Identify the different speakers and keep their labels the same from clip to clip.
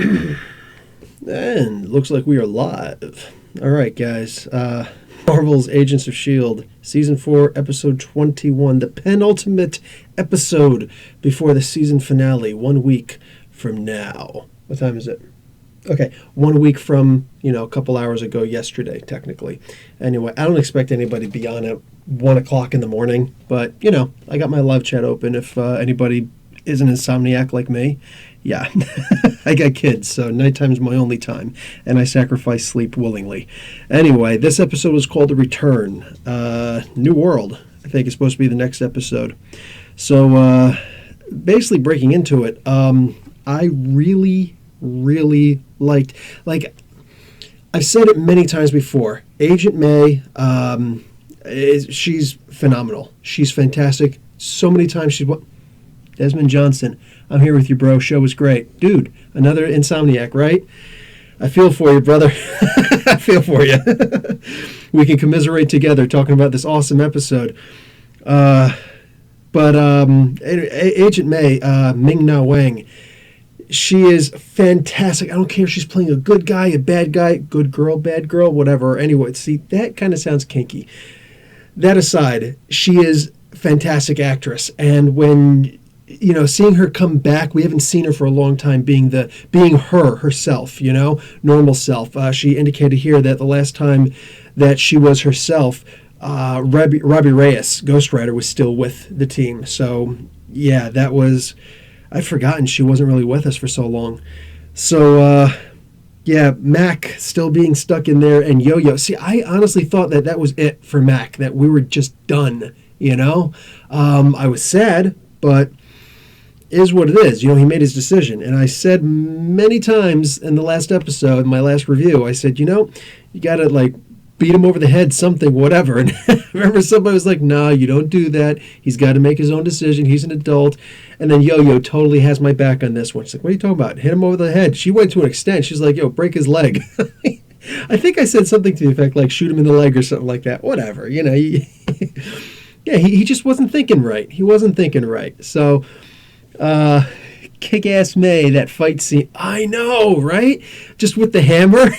Speaker 1: And it looks like we are live. All right, guys. Marvel's Agents of S.H.I.E.L.D. Season 4, Episode 21. The penultimate episode before the season finale. 1 week from now. What time is it? Okay, 1 week from, a couple hours ago yesterday, technically. Anyway, I don't expect anybody to be on at 1 o'clock in the morning. But, I got my live chat open if anybody is an insomniac like me. Yeah, I got kids, so nighttime's my only time, and I sacrifice sleep willingly. Anyway, this episode was called The Return. New World, I think, is supposed to be the next episode. So, basically breaking into it, I really liked, I've said it many times before, Agent May, she's phenomenal. She's fantastic. So many times Desmond Johnson, I'm here with you, bro. Show was great. Dude, another insomniac, right? I feel for you, brother. I feel for you. We can commiserate together talking about this awesome episode. But Agent May, Ming-Na Wang, she is fantastic. I don't care if she's playing a good guy, a bad guy, good girl, bad girl, whatever. Anyway, see, that kind of sounds kinky. That aside, she is a fantastic actress. And when seeing her come back, we haven't seen her for a long time being herself, normal self. She indicated here that the last time that she was herself, Robbie Reyes, Ghost Rider, was still with the team. So, yeah, I'd forgotten she wasn't really with us for so long. So, Mac still being stuck in there, and Yo-Yo. See, I honestly thought that was it for Mac, that we were just done, I was sad, but is what it is. He made his decision. And I said many times in the last episode, my last review, I said, you got to beat him over the head, something, whatever. And I remember somebody was like, no, you don't do that. He's got to make his own decision. He's an adult. And then Yo-Yo totally has my back on this one. She's like, what are you talking about? Hit him over the head. She went to an extent. She's like, break his leg. I think I said something to the effect shoot him in the leg or something like that. Whatever. He just wasn't thinking right. He wasn't thinking right. So, Kick-Ass May, that fight scene. I know, right? Just with the hammer.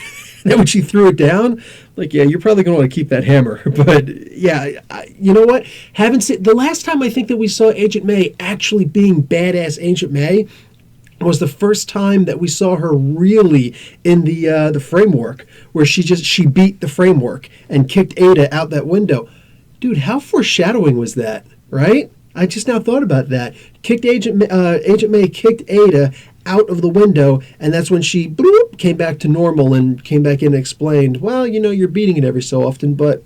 Speaker 1: Then when she threw it down, you're probably going to want to keep that hammer. But, yeah, you know what? The last time I think that we saw Agent May actually being badass Agent May was the first time that we saw her really in the framework, where she beat the framework and kicked Ada out that window. Dude, how foreshadowing was that, right? I just now thought about that. Agent May kicked Ada out of the window, and that's when she came back to normal and came back in and explained, well, you're beating it every so often, but,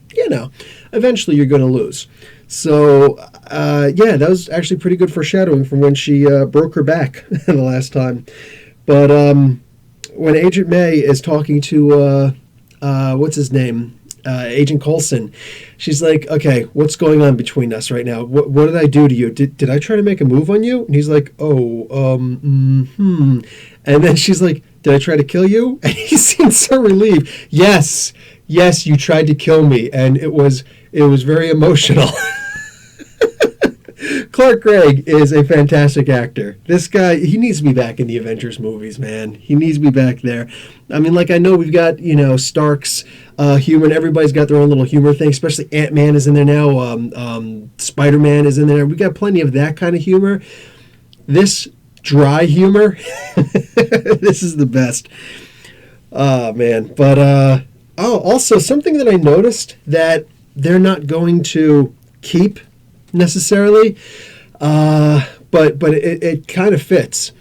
Speaker 1: eventually you're going to lose. So, that was actually pretty good foreshadowing from when she broke her back the last time. But when Agent May is talking to, what's his name? Agent Coulson, she's like, okay, what's going on between us right now? What did I do to you? Did I try to make a move on you? And he's like, And then she's like, did I try to kill you? And he seems so relieved. Yes, you tried to kill me. And it was very emotional. Clark Gregg is a fantastic actor. This guy, he needs to be back in the Avengers movies, man. He needs to be back there. I mean, I know we've got, Stark's humor, and everybody's got their own little humor thing, especially Ant-Man is in there now. Spider-Man is in there. We got plenty of that kind of humor. This dry humor, this is the best. Oh, man. But, also something that I noticed that they're not going to keep necessarily, but it kind of fits.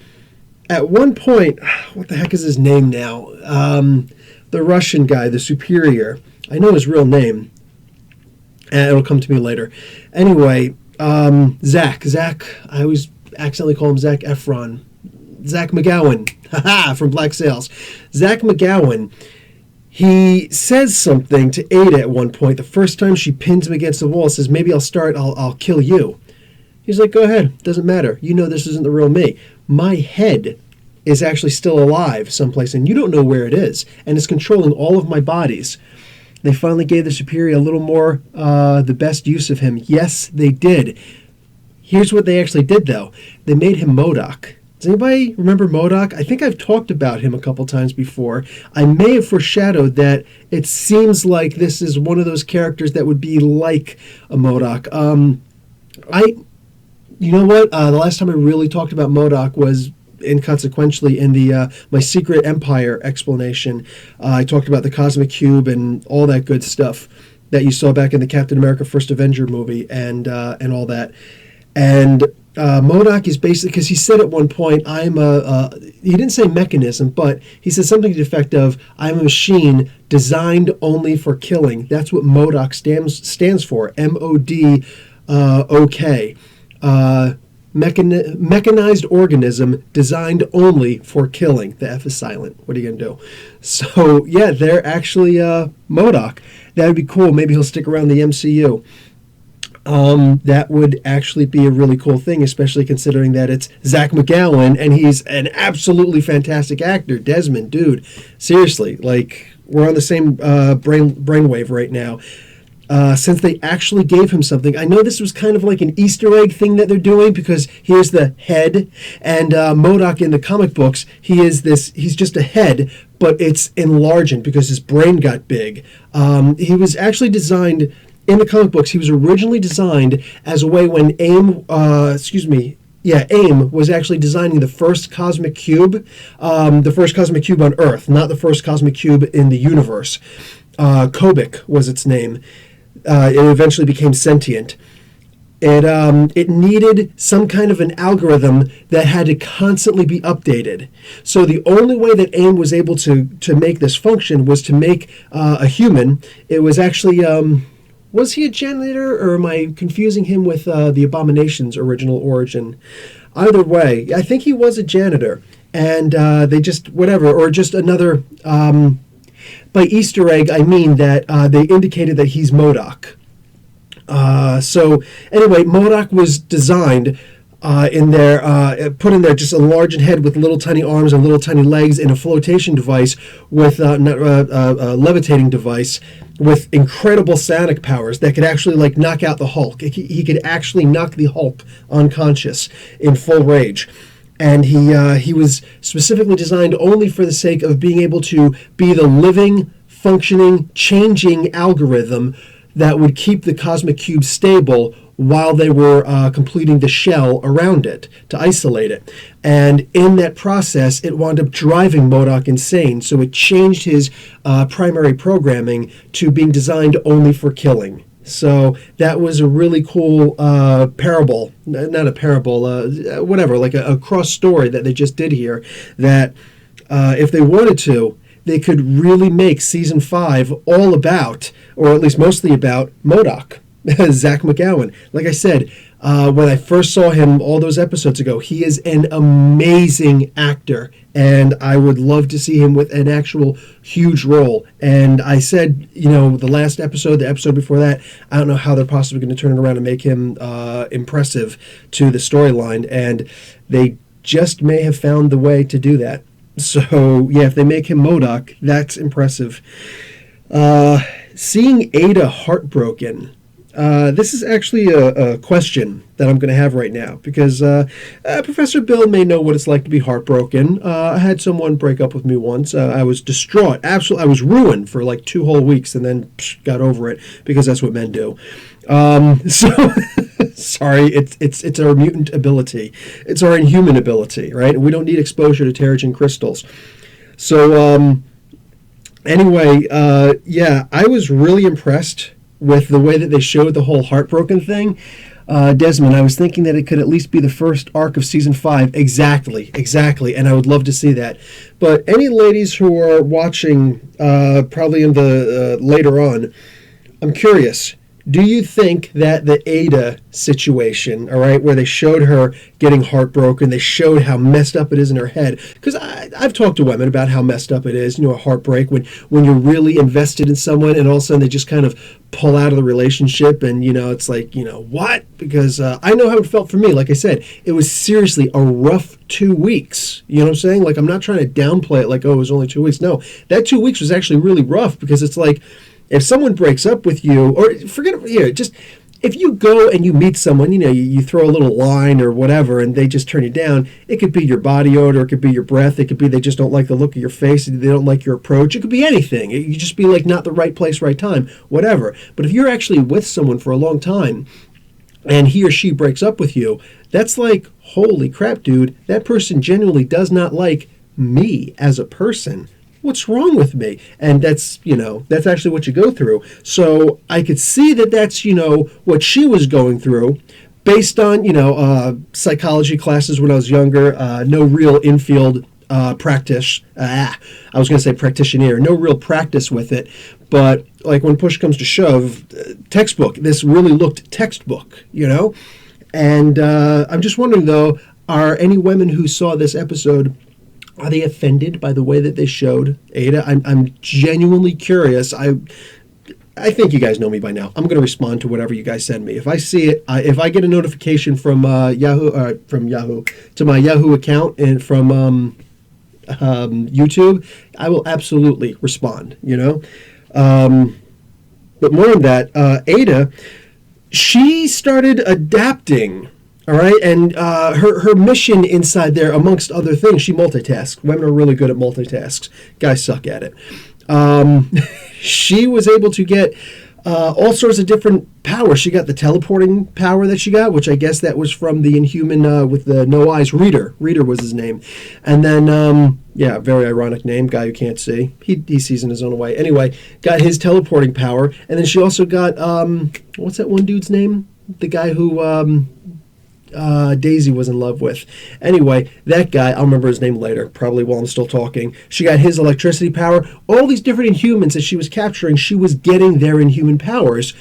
Speaker 1: At one point, what the heck is his name now? The Russian guy, the Superior. I know his real name, and it'll come to me later. Anyway, Zach. I always accidentally call him Zac Efron. Zach McGowan, from Black Sails. Zach McGowan. He says something to Ada at one point. The first time she pins him against the wall, says, maybe I'll kill you. He's like, go ahead. Doesn't matter. This isn't the real me. My head is actually still alive someplace, and you don't know where it is. And it's controlling all of my bodies. They finally gave the Superior a little more the best use of him. Yes, they did. Here's what they actually did, though. They made him MODOK. Does anybody remember MODOK? I think I've talked about him a couple times before. I may have foreshadowed that it seems like this is one of those characters that would be like a MODOK. You know what? The last time I really talked about MODOK was inconsequentially in the My Secret Empire explanation. I talked about the Cosmic Cube and all that good stuff that you saw back in the Captain America First Avenger movie and all that. And MODOK is basically, because he said at one point, he didn't say mechanism, but he said something to the effect of, I'm a machine designed only for killing. That's what MODOK stands for, MODOK. Mechanized organism designed only for killing. The F is silent. What are you going to do? So, yeah, they're actually MODOK. That would be cool. Maybe he'll stick around the MCU. That would actually be a really cool thing, especially considering that it's Zach McGowan, and he's an absolutely fantastic actor. Desmond, dude, seriously, like, we're on the same brainwave right now. Since they actually gave him something. I know this was kind of like an Easter egg thing that they're doing, because here's the head, and MODOK in the comic books, he's just a head, but it's enlarged because his brain got big. He was actually designed, in the comic books, he was originally designed as a way when AIM was actually designing the first cosmic cube on Earth, not the first cosmic cube in the universe. Kobik was its name. It eventually became sentient. It needed some kind of an algorithm that had to constantly be updated. So the only way that AIM was able to make this function was to make a human. It was actually, was he a janitor, or am I confusing him with the Abomination's original origin? Either way, I think he was a janitor. And they just, whatever, or just another... by Easter egg, I mean that they indicated that he's MODOK. So anyway, MODOK was designed put in there just a large head with little tiny arms and little tiny legs in a flotation device with a levitating device with incredible psionic powers that could actually like knock out the Hulk. He could actually knock the Hulk unconscious in full rage. And he was specifically designed only for the sake of being able to be the living, functioning, changing algorithm that would keep the cosmic cube stable while they were completing the shell around it to isolate it. And in that process, it wound up driving MODOK insane. So it changed his primary programming to being designed only for killing. So that was a really cool parable, not a parable, whatever, like a cross story that they just did here, that if they wanted to, they could really make season 5 all about, or at least mostly about, MODOK, Zach McGowan. Like I said, when I first saw him all those episodes ago, he is an amazing actor, and I would love to see him with an actual huge role. And I said, the last episode, the episode before that, I don't know how they're possibly going to turn it around and make him impressive to the storyline, and they just may have found the way to do that. So, yeah, if they make him MODOK, that's impressive. Seeing Ada heartbroken. This is actually a question that I'm going to have right now, because Professor Bill may know what it's like to be heartbroken. I had someone break up with me once. I was distraught. Absolutely, I was ruined for like 2 whole weeks, and then got over it, because that's what men do. Sorry, it's our mutant ability. It's our inhuman ability, right? We don't need exposure to Terrigen crystals. So anyway, yeah, I was really impressed with the way that they showed the whole heartbroken thing. Desmond, I was thinking that it could at least be the first arc of season 5. Exactly, and I would love to see that. But any ladies who are watching, probably in the later on, I'm curious. Do you think that the Ada situation, all right, where they showed her getting heartbroken, they showed how messed up it is in her head? Because I've talked to women about how messed up it is, a heartbreak, when you're really invested in someone and all of a sudden they just kind of pull out of the relationship, and, it's like, what? Because I know how it felt for me. Like I said, it was seriously a rough 2 weeks. You know what I'm saying? Like, I'm not trying to downplay it like, oh, it was only 2 weeks. No, that 2 weeks was actually really rough, because it's like, if someone breaks up with you, or forget it, just if you go and you meet someone, you throw a little line or whatever, and they just turn you down, it could be your body odor, it could be your breath, it could be they just don't like the look of your face, they don't like your approach, it could be anything. You just be like not the right place, right time, whatever. But if you're actually with someone for a long time, and he or she breaks up with you, that's like, holy crap, dude, that person genuinely does not like me as a person. What's wrong with me? And that's actually what you go through. So I could see that that's, what she was going through based on, psychology classes when I was younger, no real infield practice. I was going to say practitioner, no real practice with it. But like when push comes to shove, textbook, this really looked textbook, And I'm just wondering, though, are any women who saw this episode, are they offended by the way that they showed Ada? I'm genuinely curious. I think you guys know me by now. I'm going to respond to whatever you guys send me. If I see it, if I get a notification from Yahoo to my Yahoo account and from YouTube, I will absolutely respond. But more than that, Ada, she started adapting. All right, and her mission inside there, amongst other things, she multitasks. Women are really good at multitasks. Guys suck at it. She was able to get all sorts of different powers. She got the teleporting power that she got, which I guess that was from the Inhuman with the no eyes, Reader. Reader was his name. And then, very ironic name, guy who can't see. He sees in his own way. Anyway, got his teleporting power. And then she also got, what's that one dude's name? The guy who... Daisy was in love with. Anyway, that guy, I'll remember his name later, probably while I'm still talking. She got his electricity power. All these different Inhumans that she was capturing, she was getting their Inhuman powers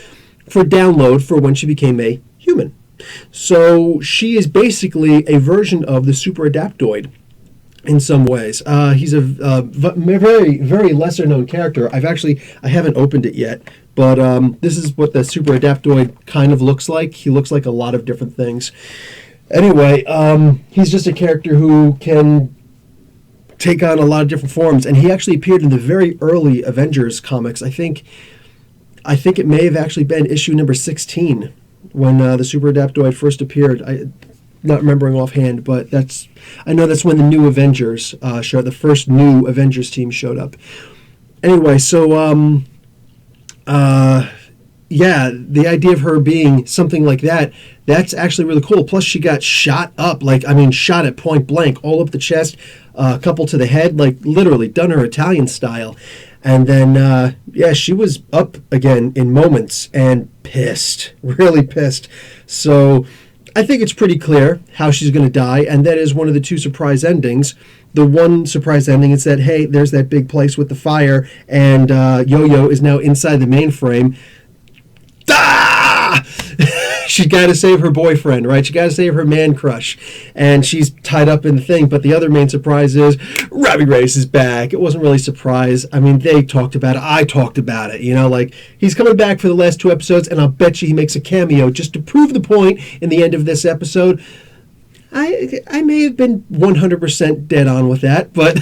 Speaker 1: for download for when she became a human. So she is basically a version of the Super Adaptoid in some ways. He's a very, very lesser known character. I haven't opened it yet, but this is what the Super Adaptoid kind of looks like. He looks like a lot of different things. Anyway, he's just a character who can take on a lot of different forms, and he actually appeared in the very early Avengers comics. I think it may have actually been issue number 16 when the Super Adaptoid first appeared. Not remembering offhand, but I know that's when the new Avengers showed. The first new Avengers team showed up. Anyway, so the idea of her being something like that's actually really cool. Plus, she got shot up, shot at point blank, all up the chest, a couple to the head, like literally done her Italian style. And then, she was up again in moments and pissed, really pissed. So I think it's pretty clear how she's going to die, and that is one of the two surprise endings. The one surprise ending is that, hey, there's that big place with the fire, and Yo-Yo is now inside the mainframe. Ah! She's got to save her boyfriend, right? She got to save her man crush, and she's tied up in the thing. But the other main surprise is Robbie Reyes is back. It wasn't really a surprise. I mean, they talked about it. I talked about it. He's coming back for the last 2 episodes, and I'll bet you he makes a cameo just to prove the point in the end of this episode. I may have been 100% dead on with that, but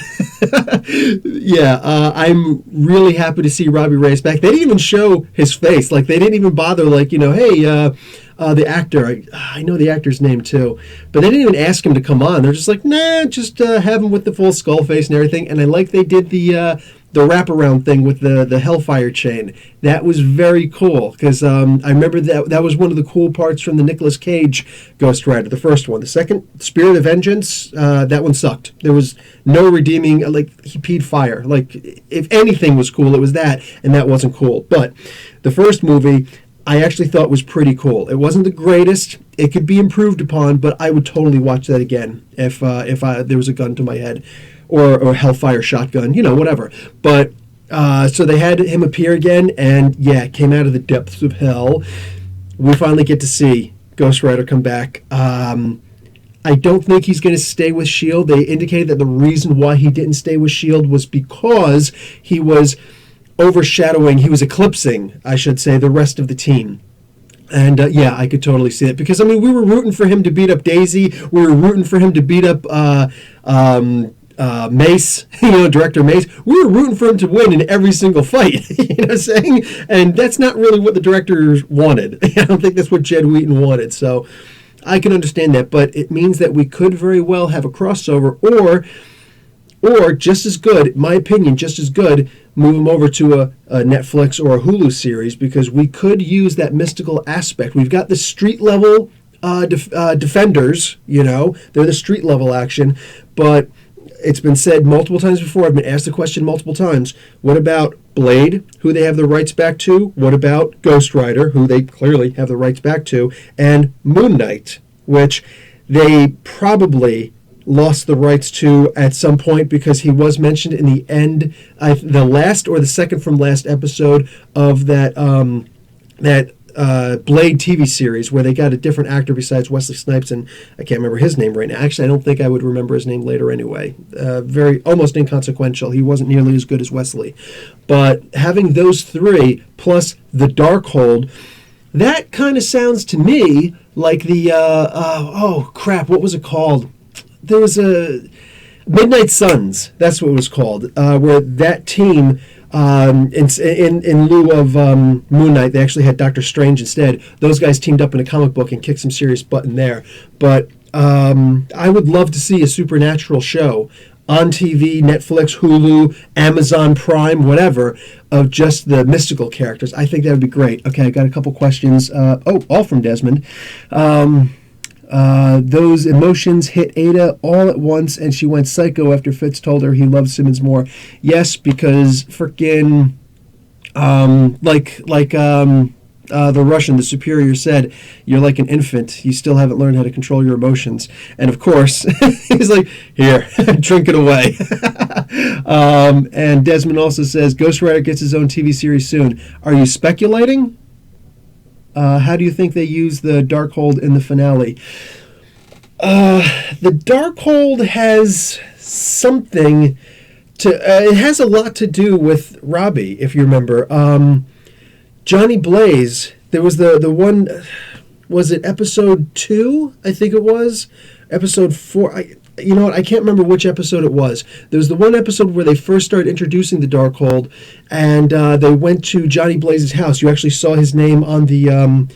Speaker 1: I'm really happy to see Robbie Reyes back. They didn't even show his face. They didn't even bother, hey, the actor, I know the actor's name too, but they didn't even ask him to come on. They're just like, nah, just have him with the full skull face and everything. And I like they did the wraparound thing with the Hellfire chain. That was very cool, because I remember that was one of the cool parts from the Nicolas Cage Ghost Rider, the first one. The second, Spirit of Vengeance, that one sucked. There was no redeeming, he peed fire. If anything was cool, it was that, and that wasn't cool. But the first movie, I actually thought was pretty cool. It wasn't the greatest. It could be improved upon, but I would totally watch that again if there was a gun to my head. Or Hellfire shotgun, whatever. But, so they had him appear again, and came out of the depths of hell. We finally get to see Ghost Rider come back. I don't think he's going to stay with S.H.I.E.L.D. They indicated that the reason why he didn't stay with S.H.I.E.L.D. was because he was he was eclipsing, I should say, the rest of the team. And, I could totally see it. Because, we were rooting for him to beat up Daisy. We were rooting for him to beat up Mace, Director Mace, we were rooting for him to win in every single fight. You know what I'm saying? And that's not really what the directors wanted. I don't think that's what Jed Wheaton wanted. So I can understand that, but it means that we could very well have a crossover, or just as good, in my opinion, just as good, move them over to a Netflix or a Hulu series, because we could use that mystical aspect. We've got the street level defenders, they're the street level action, but it's been said multiple times before, I've been asked the question multiple times, what about Blade, who they have the rights back to? What about Ghost Rider, who they clearly have the rights back to? And Moon Knight, which they probably lost the rights to at some point, because he was mentioned in the end, the last or the second from last episode of that Blade TV series, where they got a different actor besides Wesley Snipes, and I can't remember his name right now. Actually, I don't think I would remember his name later anyway. Very almost inconsequential. He wasn't nearly as good as Wesley. But having those three plus the Darkhold, that kind of sounds to me like the what was it called? There was a Midnight Suns. That's what it was called. Where that team. In lieu of Moon Knight, they actually had Doctor Strange instead. Those guys teamed up in a comic book and kicked some serious butt in there. But I would love to see a supernatural show on TV, Netflix, Hulu, Amazon Prime, whatever, of just the mystical characters. I think that would be great. Okay, I got a couple questions. All from Desmond. Those emotions hit Ada all at once, and she went psycho after Fitz told her he loved Simmons more. Yes, because frickin' the Russian, the superior, said, you're like an infant. You still haven't learned how to control your emotions. And of course, he's like, here, drink it away. And Desmond also says, Ghost Rider gets his own TV series soon. Are you speculating? How do you think they use the Darkhold in the finale? The Darkhold has something it has a lot to do with Robbie, if you remember. Johnny Blaze, there was the one, was it episode 2? I think it was. Episode 4, you know what? I can't remember which episode it was. There was the one episode where they first started introducing the Darkhold, and they went to Johnny Blaze's house. You actually saw his name on the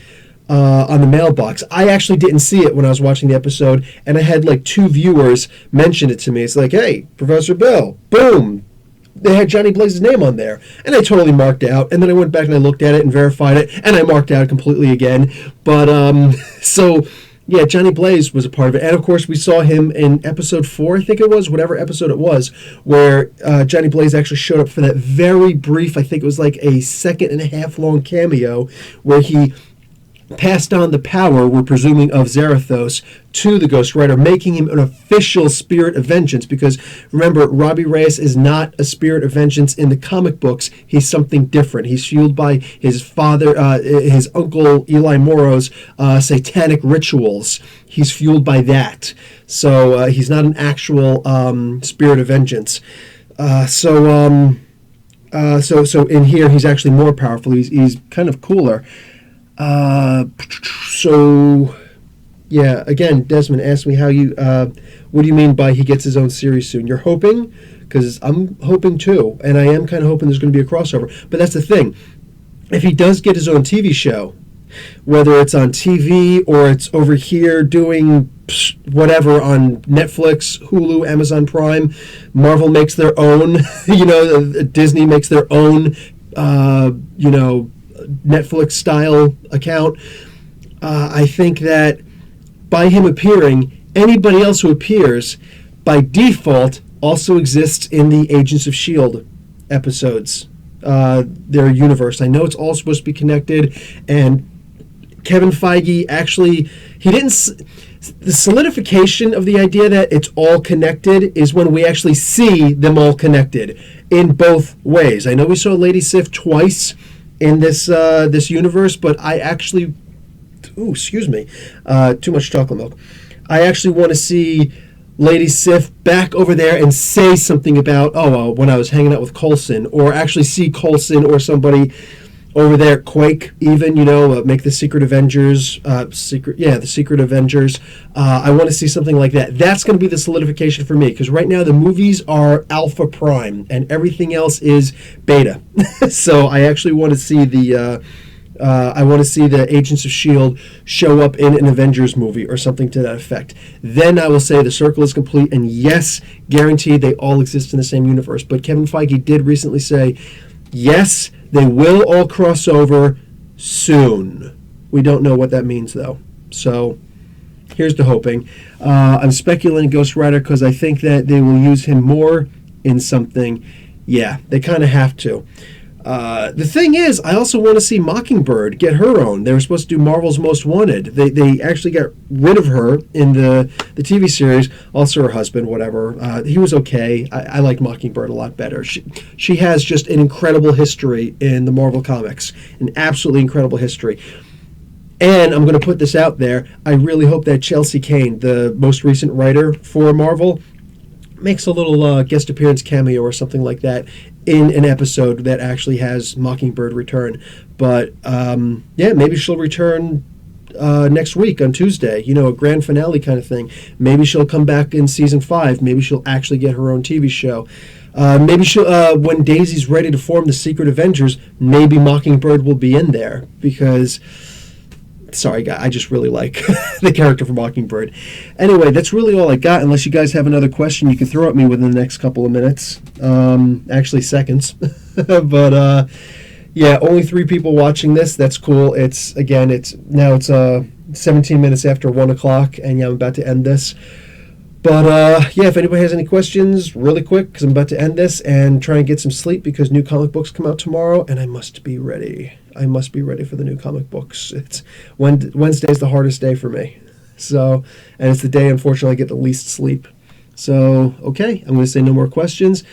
Speaker 1: mailbox. I actually didn't see it when I was watching the episode, and I had like 2 viewers mention it to me. It's like, hey, Professor Bill, boom. They had Johnny Blaze's name on there, and I totally marked out. And then I went back and I looked at it and verified it, and I marked out completely again. But so. Yeah, Johnny Blaze was a part of it. And, of course, we saw him in episode 4, I think it was, whatever episode it was, where Johnny Blaze actually showed up for that very brief, I think it was like a 1.5 long cameo, where he passed on the power, we're presuming, of Zarathos to the Ghost Rider, making him an official spirit of vengeance. Because, remember, Robbie Reyes is not a spirit of vengeance in the comic books. He's something different. He's fueled by his father, his uncle Eli Moro's satanic rituals. He's fueled by that. So he's not an actual spirit of vengeance. So in here, he's actually more powerful. He's kind of cooler. Yeah, again, Desmond asked me what do you mean by he gets his own series soon? You're hoping? Because I'm hoping too, and I am kind of hoping there's going to be a crossover. But that's the thing. If he does get his own TV show, whether it's on TV or it's over here doing whatever on Netflix, Hulu, Amazon Prime, Marvel makes their own, Disney makes their own, Netflix-style account. I think that by him appearing, anybody else who appears, by default, also exists in the Agents of S.H.I.E.L.D. episodes, their universe. I know it's all supposed to be connected, and Kevin Feige actually, the solidification of the idea that it's all connected is when we actually see them all connected in both ways. I know we saw Lady Sif twice in this universe, but I actually, too much chocolate milk. I actually want to see Lady Sif back over there and say something about, when I was hanging out with Coulson, or actually see Coulson or somebody, over there, Quake, even, make the Secret Avengers, the Secret Avengers. I want to see something like that. That's going to be the solidification for me, because right now the movies are Alpha Prime, and everything else is Beta. So I actually want to see the Agents of S.H.I.E.L.D. show up in an Avengers movie or something to that effect. Then I will say the circle is complete, and yes, guaranteed they all exist in the same universe. But Kevin Feige did recently say, yes, they will all cross over soon. We don't know what that means, though. So here's to hoping. I'm speculating Ghost Rider because I think that they will use him more in something. Yeah, they kind of have to. The thing is, I also want to see Mockingbird get her own. They were supposed to do Marvel's Most Wanted. They actually got rid of her in the TV series. Also her husband, whatever. He was okay. I liked Mockingbird a lot better. She has just an incredible history in the Marvel Comics. An absolutely incredible history. And I'm going to put this out there. I really hope that Chelsea Kane, the most recent writer for Marvel, makes a little guest appearance cameo or something like that in an episode that actually has Mockingbird return. But maybe she'll return next week on Tuesday, a grand finale kind of thing. Maybe she'll come back in season 5. Maybe she'll actually get her own TV show. Maybe she'll, when Daisy's ready to form the Secret Avengers, maybe Mockingbird will be in there, because sorry, guys, I just really like the character from Mockingbird. Anyway, that's really all I got. Unless you guys have another question you can throw at me within the next couple of minutes. Actually, seconds. But, only 3 people watching this. That's cool. It's 17 minutes after 1 o'clock, and I'm about to end this. But, if anybody has any questions, really quick, because I'm about to end this and try and get some sleep, because new comic books come out tomorrow, and I must be ready. I must be ready for the new comic books. It's Wednesday's the hardest day for me. So, and it's the day, unfortunately, I get the least sleep. So, okay, I'm going to say no more questions.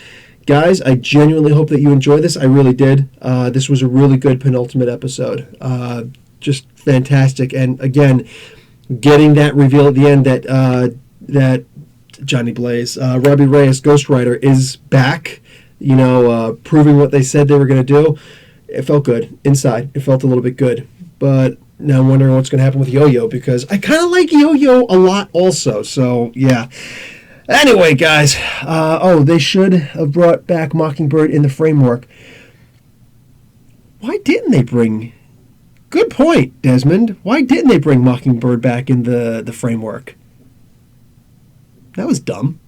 Speaker 1: Guys, I genuinely hope that you enjoy this. I really did. This was a really good penultimate episode. Just fantastic. And again, getting that reveal at the end that Johnny Blaze, Robbie Reyes, Ghost Rider, is back, proving what they said they were going to do. It felt good inside. It felt a little bit good. But now I'm wondering what's going to happen with Yo-Yo, because I kind of like Yo-Yo a lot also. So, yeah. Anyway, guys. They should have brought back Mockingbird in the framework. Why didn't they bring... Good point, Desmond. Why didn't they bring Mockingbird back in the framework? That was dumb.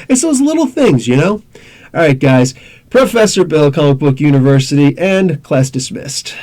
Speaker 1: It's those little things, All right, guys. Professor Bill, Comic Book University, and class dismissed.